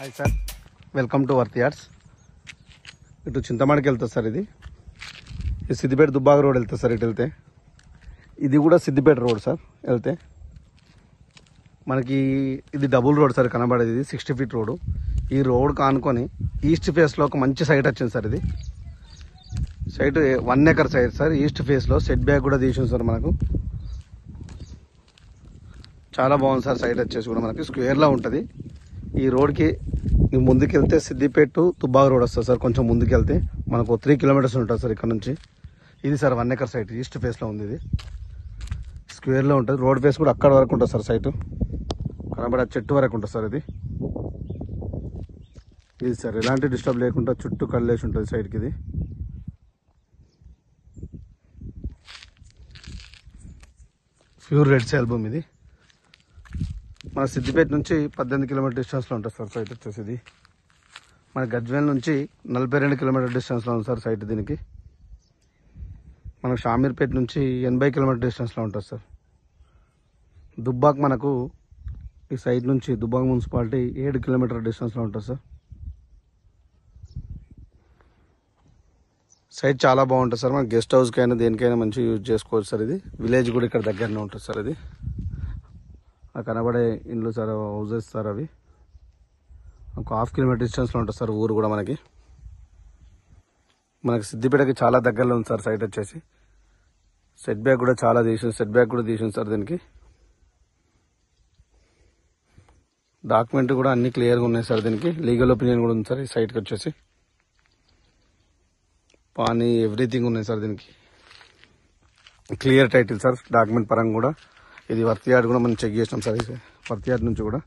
Hi sir, welcome to worth yards. ఇటు చింతమాడికి వెళ్తుంది sir. ఇది సిద్దిపేట దుబ్బాక రోడ్ వెళ్తుంది సార్. ఇటు వెళ్తే ఇది కూడా సిద్దిపేట రోడ్ సార్. వెళ్తే మనకి ఇది డబుల్ రోడ్ సార్ కనబడేది. ఇది 60 ఫీట్ రోడ్డు. ఈ రోడ్ కానుకొని ఈస్ట్ ఫేస్లో ఒక మంచి సైట్ వచ్చింది సార్. ఇది site 1 acre site sir. East ఫేస్లో సెట్ బ్యాక్ కూడా తీసింది సార్. మనకు చాలా బాగుంది సార్. సైట్ వచ్చేసి కూడా మనకి స్క్వేర్లో ఉంటుంది. ఈ రోడ్కి ముందుకెళ్తే సిద్దిపేట టు దుబ్బాక రోడ్ వస్తుంది సార్. కొంచెం ముందుకెళ్తే మనకు 3 కిలోమీటర్స్ ఉంటుంది సార్ ఇక్కడ నుంచి. ఇది సార్ 1 ఎకర్ సైట్ ఈస్ట్ ఫేస్లో ఉంది. ఇది స్క్వేర్లో ఉంటుంది. రోడ్ ఫేస్ కూడా అక్కడ వరకు ఉంటుంది సార్. సైటు కనబడే చెట్టు వరకు ఉంటుంది సార్. ఇది సార్ ఎలాంటి డిస్టర్బ్ లేకుండా చుట్టూ కళ్ళేసి ఉంటుంది సైడ్కి. ఇది ప్యూర్ రెడ్ ఆల్బమ్. ఇది మన సిద్దిపేట నుంచి 18 కిలోమీటర్ డిస్టెన్స్లో ఉంటుంది సార్ సైట్ వచ్చేసి. ఇది మన గజ్వేల్ నుంచి 42 కిలోమీటర్ డిస్టెన్స్లో ఉంది సార్ సైట్. దీనికి మనకు షామీర్పేట నుంచి 80 కిలోమీటర్ డిస్టెన్స్లో ఉంటుంది సార్. దుబ్బాక్ మనకు ఈ సైట్ నుంచి దుబ్బాక్ మున్సిపాలిటీ 7 కిలోమీటర్ డిస్టెన్స్లో ఉంటుంది సార్. సైట్ చాలా బాగుంటుంది సార్. మన గెస్ట్ హౌస్కి అయినా దేనికైనా మంచిగా యూజ్ చేసుకోవచ్చు సార్. ఇది విలేజ్ కూడా ఇక్కడ దగ్గరనే ఉంటుంది సార్. ఇది కనబడే ఇండ్లు సార్, హౌజెస్ సార్. అవి ఒక 1/2 కిలోమీటర్ డిస్టెన్స్లో ఉంటుంది సార్. ఊరు కూడా మనకి సిద్దిపేటకి చాలా దగ్గరలో ఉంది సార్ సైట్ వచ్చేసి. సెట్ బ్యాక్ కూడా చాలా తీసింది సార్. దీనికి డాక్యుమెంట్ కూడా అన్ని క్లియర్గా ఉన్నాయి సార్. దీనికి లీగల్ ఒపీనియన్ కూడా ఉంది సార్. ఈ సైట్కి వచ్చేసి పానీ ఎవ్రీథింగ్ ఉన్నాయి సార్. దీనికి క్లియర్ టైటిల్ సార్ డాక్యుమెంట్ పరంగా కూడా. ఇది వర్త్ యార్డ్ కూడా మనం చెక్ చేసినాం సార్. వర్త్ యార్డ్ నుంచి కూడా